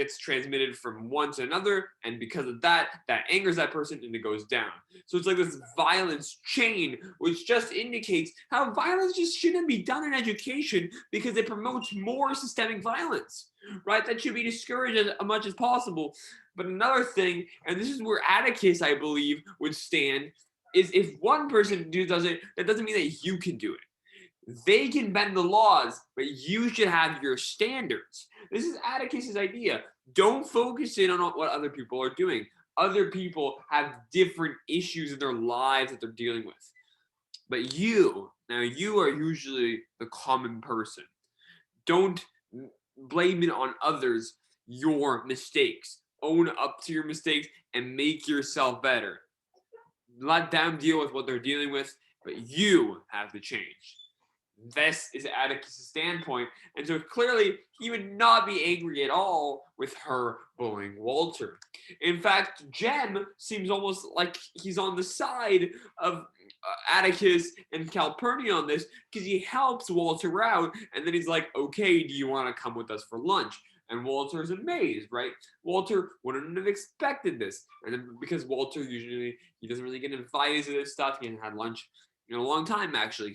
gets transmitted from one to another, and because of that, that angers that person and it goes down. So it's like this violence chain, which just indicates how violence just shouldn't be done in education because it promotes more systemic violence, right? That should be discouraged as much as possible. But another thing, and this is where Atticus, I believe, would stand, is if one person does it, that doesn't mean that you can do it. They can bend the laws, but you should have your standards. This is Atticus's idea. Don't focus in on what other people are doing. Other people have different issues in their lives that they're dealing with. But you are usually the common person. Don't blame it on others, your mistakes. Own up to your mistakes and make yourself better. Let them deal with what they're dealing with, but you have to change. This is Atticus' standpoint, and so clearly he would not be angry at all with her bullying Walter. In fact, Jem seems almost like he's on the side of Atticus and Calpurnia on this because he helps Walter out, and then he's like, okay, do you want to come with us for lunch? And Walter's amazed, right? Walter wouldn't have expected this. And then because Walter usually, he doesn't really get invited to this stuff. He hasn't had lunch in a long time, actually.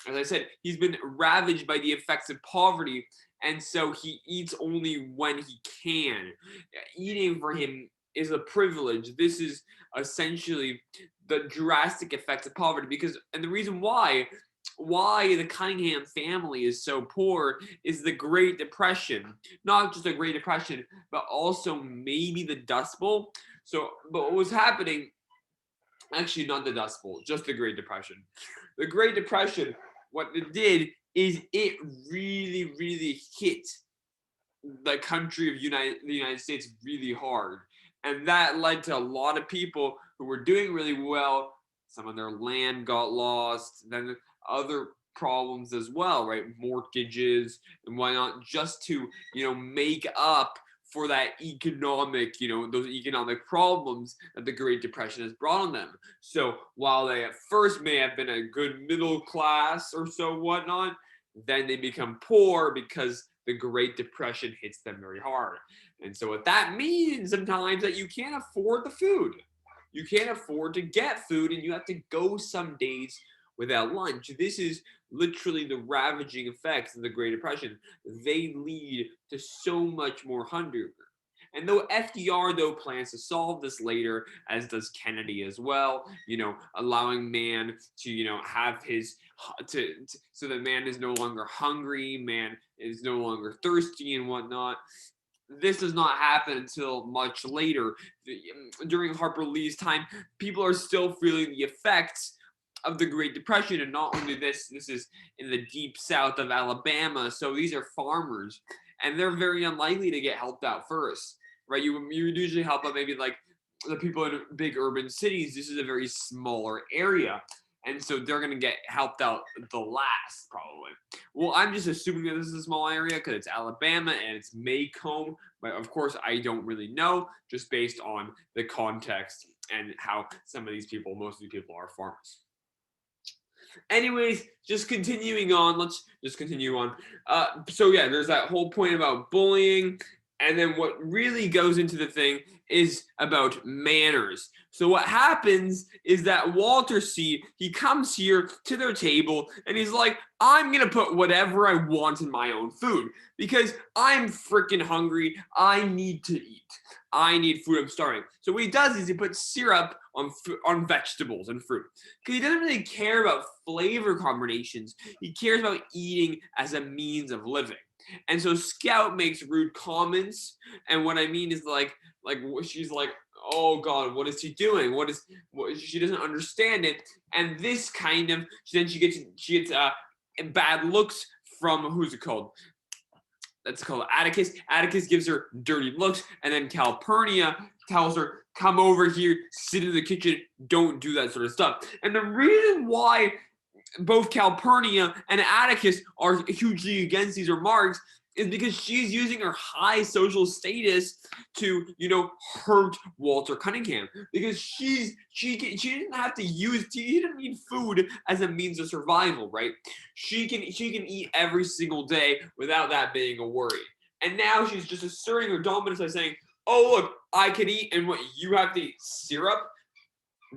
As I said, he's been ravaged by the effects of poverty, and so he eats only when he can. Eating for him is a privilege. This is essentially the drastic effects of poverty and the reason why the Cunningham family is so poor is the Great Depression. Not just the Great Depression, but also maybe the Dust Bowl. But what was happening, actually not the Dust Bowl, just the Great Depression. The Great Depression, what it did is it really, really hit the country of the United States really hard. And that led to a lot of people who were doing really well. Some of their land got lost. Then other problems as well, right? Mortgages and whatnot, just to, make up for that those economic problems that the Great Depression has brought on them. So while they at first may have been a good middle class or so whatnot, then they become poor because the Great Depression hits them very hard. And so what that means sometimes that you can't afford the food. You can't afford to get food and you have to go some days without lunch. This is literally the ravaging effects of the Great Depression. They lead to so much more hunger. And though FDR plans to solve this later, as does Kennedy as well, allowing man to have his so that man is no longer hungry, man is no longer thirsty and whatnot. This does not happen until much later. During Harper Lee's time, people are still feeling the effects of the Great Depression, and not only this is in the deep south of Alabama, so these are farmers, and they're very unlikely to get helped out first, right? You usually help out maybe like the people in big urban cities. This is a very smaller area, and so they're going to get helped out the last, probably. Well, I'm just assuming that this is a small area because it's Alabama and it's Maycomb, but of course I don't really know, just based on the context and how most of these people are farmers. Anyways, just continuing on. Let's just continue on. So yeah, there's that whole point about bullying, and then what really goes into the thing is about manners. So what happens is that Walter he comes here to their table and he's like, I'm gonna put whatever I want in my own food because I'm freaking hungry. I need to eat. I need food. I'm starving. So what he does is he puts syrup on vegetables and fruit because he doesn't really care about flavor combinations. He cares about eating as a means of living. And so Scout makes rude comments, and what I mean is like she's like, oh God, what is he doing? What she doesn't understand it, and this kind of she gets bad looks from who's it called? That's called Atticus. Atticus gives her dirty looks, and then Calpurnia tells her, come over here, sit in the kitchen, don't do that sort of stuff. And the reason why both Calpurnia and Atticus are hugely against these remarks is because she's using her high social status to, hurt Walter Cunningham. Because she didn't have to she didn't need food as a means of survival, right? She can eat every single day without that being a worry. And now she's just asserting her dominance by saying, oh, look, I can eat, and what, you have to eat syrup?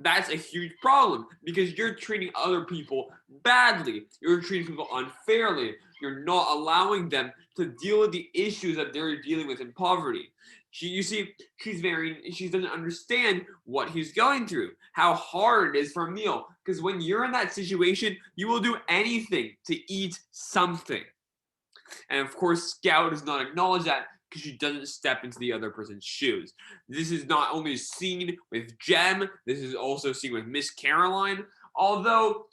That's a huge problem because you're treating other people badly. You're treating people unfairly. You're not allowing them to deal with the issues that they're dealing with in poverty. You see, she doesn't understand what he's going through, how hard it is for a meal. Because when you're in that situation, you will do anything to eat something. And of course, Scout does not acknowledge that because she doesn't step into the other person's shoes. This is not only seen with Jem, this is also seen with Miss Caroline. Although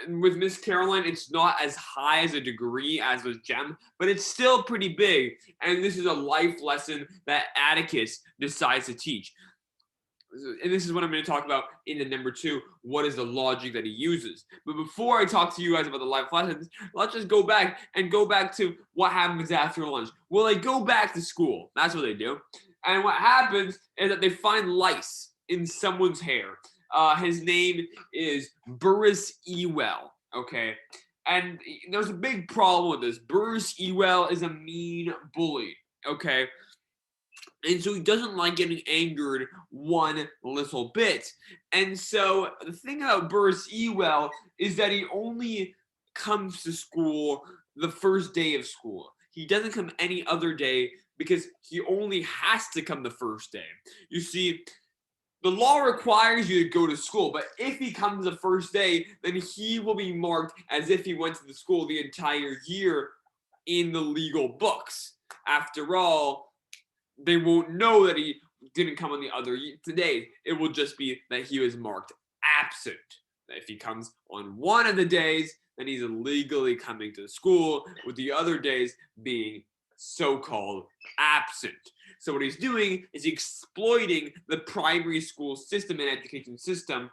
with Miss Caroline, it's not as high as a degree as with Jem, but it's still pretty big. And this is a life lesson that Atticus decides to teach. And this is what I'm going to talk about in the number 2. What is the logic that he uses? But before I talk to you guys about the life lessons, let's just go back to what happens after lunch. Well, they go back to school. That's what they do. And what happens is that they find lice in someone's hair. His name is Burris Ewell. Okay. And there's a big problem with this. Burris Ewell is a mean bully. Okay. And so he doesn't like getting angered one little bit. And so the thing about Burris Ewell is that he only comes to school the first day of school. He doesn't come any other day because he only has to come the first day. You see, the law requires you to go to school, but if he comes the first day, then he will be marked as if he went to the school the entire year in the legal books. After all, they won't know that he didn't come on the other today. It will just be that he was marked absent. If he comes on one of the days, then he's illegally coming to school, with the other days being so-called absent. So what he's doing is exploiting the primary school system and education system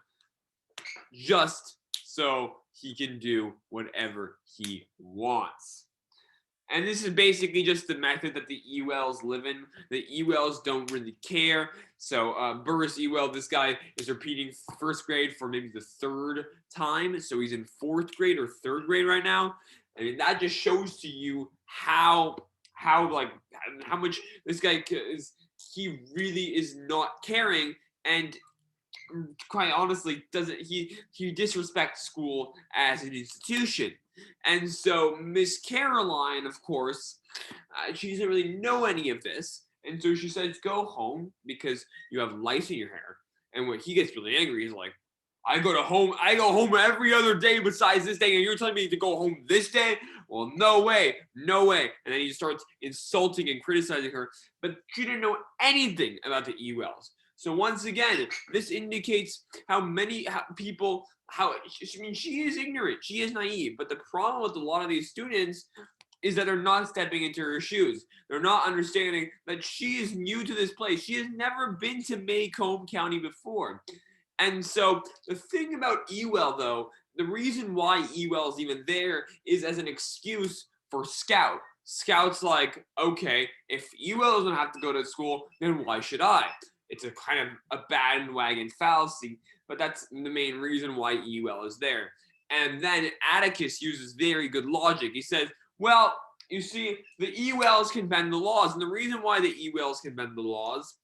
just so he can do whatever he wants. And this is basically just the method that the Ewells live in. The Ewells don't really care. So Burris Ewell, this guy is repeating first grade for maybe the 3rd time. So he's in 4th grade or 3rd grade right now. I mean, that just shows to you how much this guy is. He really is not caring, and quite honestly he disrespects school as an institution. And so Miss Caroline, of course, she doesn't really know any of this, and so she says, go home because you have lice in your hair. And when he gets really angry, he's like, I go home every other day besides this day, and you're telling me to go home this day? Well, no way. And then he starts insulting and criticizing her, but she didn't know anything about the Ewells. So once again, this indicates she is ignorant, she is naive, but the problem with a lot of these students is that they're not stepping into her shoes. They're not understanding that she is new to this place. She has never been to Macomb County before. And so the thing about Ewell, though, the reason why Ewell is even there is as an excuse for Scout. Scout's like, okay, if Ewell doesn't have to go to school, then why should I? It's a kind of a bandwagon fallacy, but that's the main reason why Ewell is there. And then Atticus uses very good logic. He says, well, you see, the Ewells can bend the laws. And the reason why the Ewells can bend the laws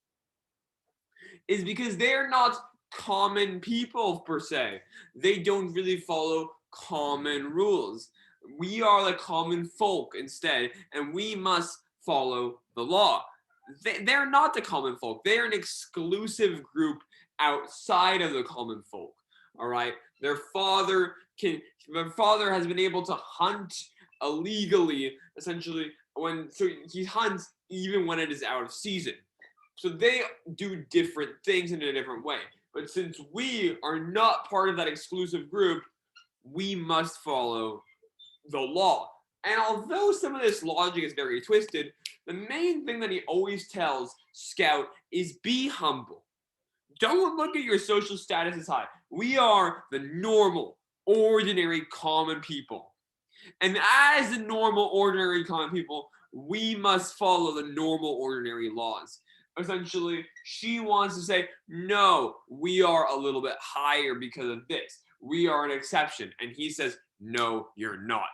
is because they're not common people per se. They don't really follow common rules. We are the common folk instead, and we must follow the law. They're not the common folk. They're an exclusive group outside of the common folk. All right. Their father has been able to hunt illegally, essentially, so he hunts even when it is out of season. So they do different things in a different way. But since we are not part of that exclusive group, we must follow the law. And although some of this logic is very twisted, the main thing that he always tells Scout is be humble. Don't look at your social status as high. We are the normal, ordinary, common people. And as the normal, ordinary, common people, we must follow the normal, ordinary laws. Essentially, she wants to say, no, we are a little bit higher because of this. We are an exception. And he says, no, you're not.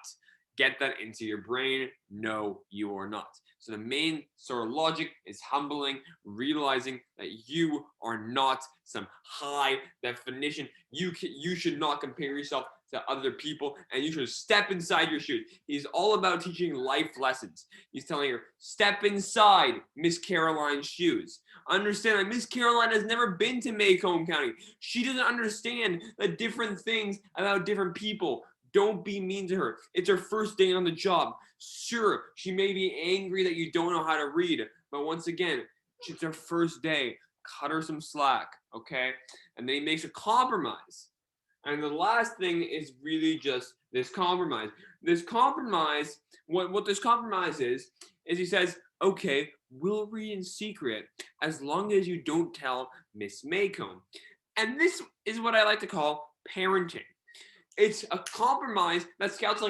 get that into your brain. No, you are not. So the main sort of logic is humbling, realizing that you are not some high definition. You should not compare yourself to other people, and you should step inside your shoes. He's all about teaching life lessons. He's telling her, step inside Miss Caroline's shoes. Understand that Miss Caroline has never been to Macomb County. She doesn't understand the different things about different people. Don't be mean to her. It's her first day on the job. Sure, she may be angry that you don't know how to read, but once again, it's her first day. Cut her some slack, okay? And then he makes a compromise. And the last thing is really just this compromise. This compromise, what this compromise is he says, okay, we'll read in secret as long as you don't tell Miss Macomb. And this is what I like to call parenting. It's a compromise that Scout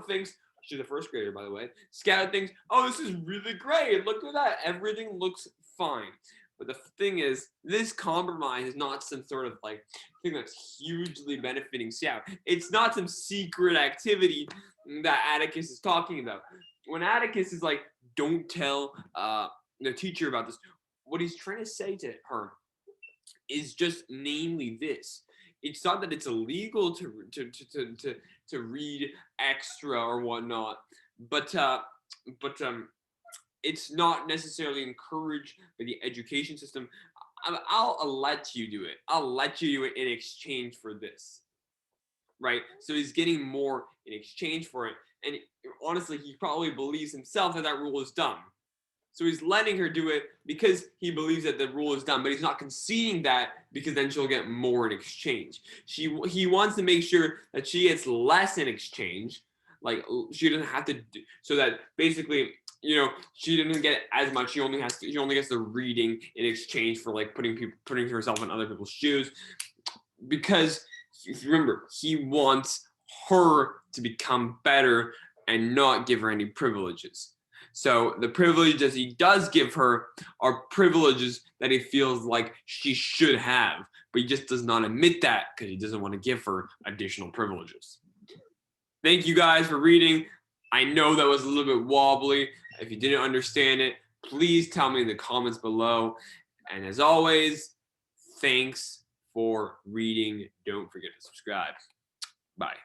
thinks, she's a first grader, by the way. Scout thinks, oh, this is really great. Look at that. Everything looks fine. But the thing is, this compromise is not some sort of like thing that's hugely benefiting Scout. It's not some secret activity that Atticus is talking about. When Atticus is like, don't tell the teacher about this, what he's trying to say to her is just namely this. It's not that it's illegal to read extra or whatnot, but it's not necessarily encouraged by the education system. I'll let you do it. I'll let you do it in exchange for this, right? So he's getting more in exchange for it, and honestly, he probably believes himself that rule is dumb. So he's letting her do it because he believes that the rule is dumb, but he's not conceding that because then she'll get more in exchange. He wants to make sure that she gets less in exchange, like she doesn't have to do, so that basically, she doesn't get as much. She only gets the reading in exchange for like putting herself in other people's shoes, because remember, he wants her to become better and not give her any privileges. So the privileges he does give her are privileges that he feels like she should have, but he just does not admit that because he doesn't want to give her additional privileges. Thank you guys for reading. I know that was a little bit wobbly. If you didn't understand it, please tell me in the comments below. And as always, thanks for reading. Don't forget to subscribe. Bye.